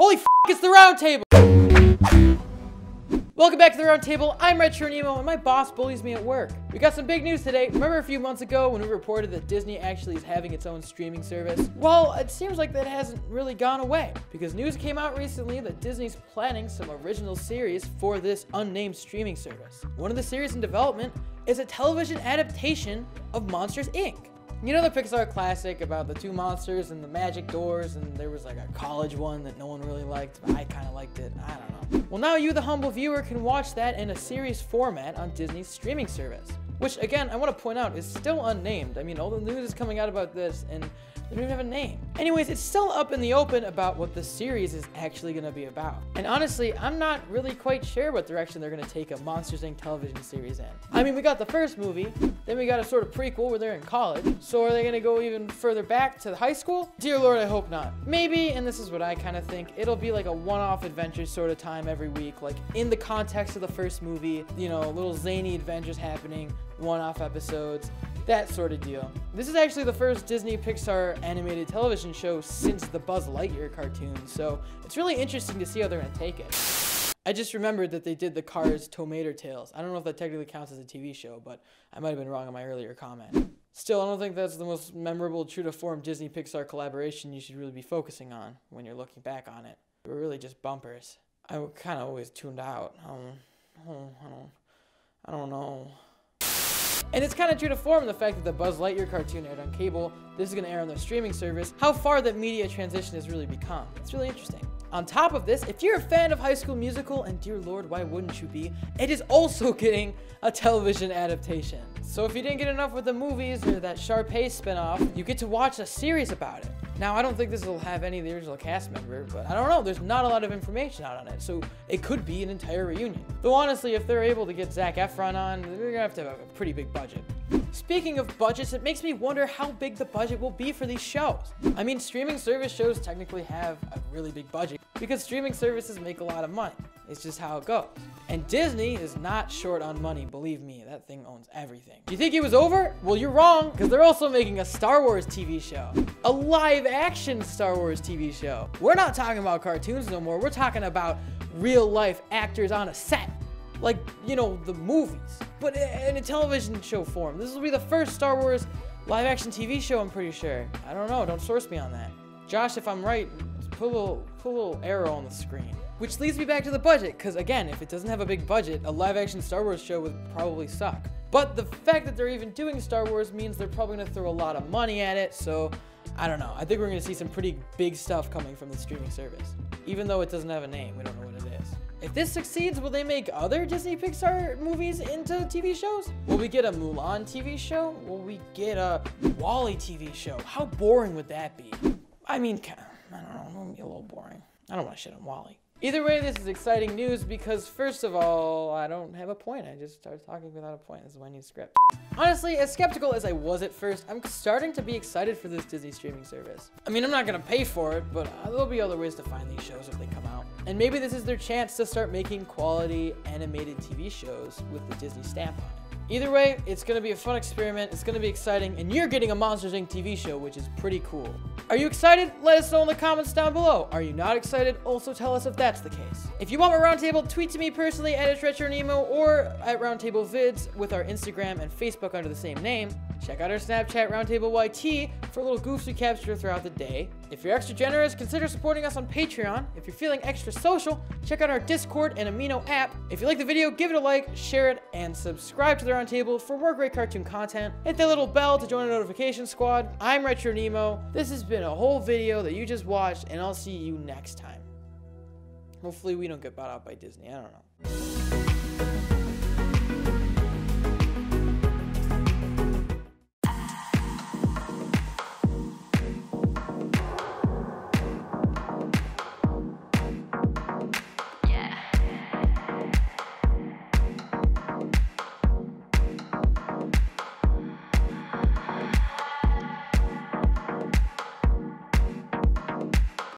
Holy f***, it's the Roundtable! Welcome back to the Roundtable. I'm RetroNemo, and my boss bullies me at work. We got some big news today. Remember a few months ago when we reported that Disney actually is having its own streaming service? Well, it seems like that hasn't really gone away, because news came out recently that Disney's planning some original series for this unnamed streaming service. One of the series in development is a television adaptation of Monsters, Inc. You know the Pixar classic about the two monsters and the magic doors, and there was like a college one that no one really liked, but I kind of liked it. I don't know. Well, now you, the humble viewer, can watch that in a series format on Disney's streaming service, which, again, I want to point out is still unnamed. I mean, all the news is coming out about this, and they don't even have a name. Anyways, it's still up in the open about what the series is actually going to be about. And honestly, I'm not really quite sure what direction they're going to take a Monsters, Inc. television series in. I mean, we got the first movie, then we got a sort of prequel where they're in college. So are they going to go even further back to the high school? Dear Lord, I hope not. Maybe, and this is what I kind of think, it'll be like a one-off adventure sort of time every week, like in the context of the first movie, you know, little zany adventures happening, one-off episodes. That sort of deal. This is actually the first Disney Pixar animated television show since the Buzz Lightyear cartoon, so it's really interesting to see how they're gonna take it. I just remembered that they did the Cars Tomato Tales. I don't know if that technically counts as a TV show, but I might have been wrong on my earlier comment. Still, I don't think that's the most memorable, true-to-form Disney Pixar collaboration you should really be focusing on when you're looking back on it. They were really just bumpers. I kind of always tuned out. I don't know. And it's kind of true to form the fact that the Buzz Lightyear cartoon aired on cable. This is going to air on their streaming service. How far that media transition has really become. It's really interesting. On top of this, if you're a fan of High School Musical, and dear Lord, why wouldn't you be? It is also getting a television adaptation. So if you didn't get enough with the movies or that Sharpay spinoff, you get to watch a series about it. Now, I don't think this will have any of the original cast member, but I don't know. There's not a lot of information out on it, so it could be an entire reunion. Though honestly, if they're able to get Zac Efron on, they're gonna have a pretty big budget. Speaking of budgets, it makes me wonder how big the budget will be for these shows. I mean, streaming service shows technically have a really big budget because streaming services make a lot of money. It's just how it goes. And Disney is not short on money, believe me, that thing owns everything. Do you think it was over? Well, you're wrong, because they're also making a Star Wars TV show. A live-action Star Wars TV show. We're not talking about cartoons no more, we're talking about real-life actors on a set. Like, you know, the movies, but in a television show form. This will be the first Star Wars live-action TV show, I'm pretty sure. I don't know, don't source me on that. Josh, if I'm right, put a little arrow on the screen. Which leads me back to the budget, because again, if it doesn't have a big budget, a live-action Star Wars show would probably suck. But the fact that they're even doing Star Wars means they're probably going to throw a lot of money at it, so I don't know. I think we're going to see some pretty big stuff coming from the streaming service. Even though it doesn't have a name, we don't know what it is. If this succeeds, will they make other Disney Pixar movies into TV shows? Will we get a Mulan TV show? Will we get a WALL-E TV show? How boring would that be? I mean, I don't know, it'll be a little boring. I don't want to shit on WALL-E. Either way, this is exciting news because, first of all, I don't have a point. I just started talking without a point. This is why I need a script. Honestly, as skeptical as I was at first, I'm starting to be excited for this Disney streaming service. I mean, I'm not going to pay for it, but there'll be other ways to find these shows if they come out. And maybe this is their chance to start making quality animated TV shows with the Disney stamp on it. Either way, it's going to be a fun experiment, it's going to be exciting, and you're getting a Monsters, Inc. TV show, which is pretty cool. Are you excited? Let us know in the comments down below. Are you not excited? Also tell us if that's the case. If you want more Roundtable, tweet to me personally at RetroNemo or at Roundtable Vids with our Instagram and Facebook under the same name. Check out our Snapchat Roundtable YT for little goofs we capture throughout the day. If you're extra generous, consider supporting us on Patreon. If you're feeling extra social, check out our Discord and Amino app. If you like the video, give it a like, share it, and subscribe to the Roundtable for more great cartoon content. Hit that little bell to join the notification squad. I'm RetroNemo. This has been a whole video that you just watched, and I'll see you next time. Hopefully we don't get bought out by Disney. I don't know.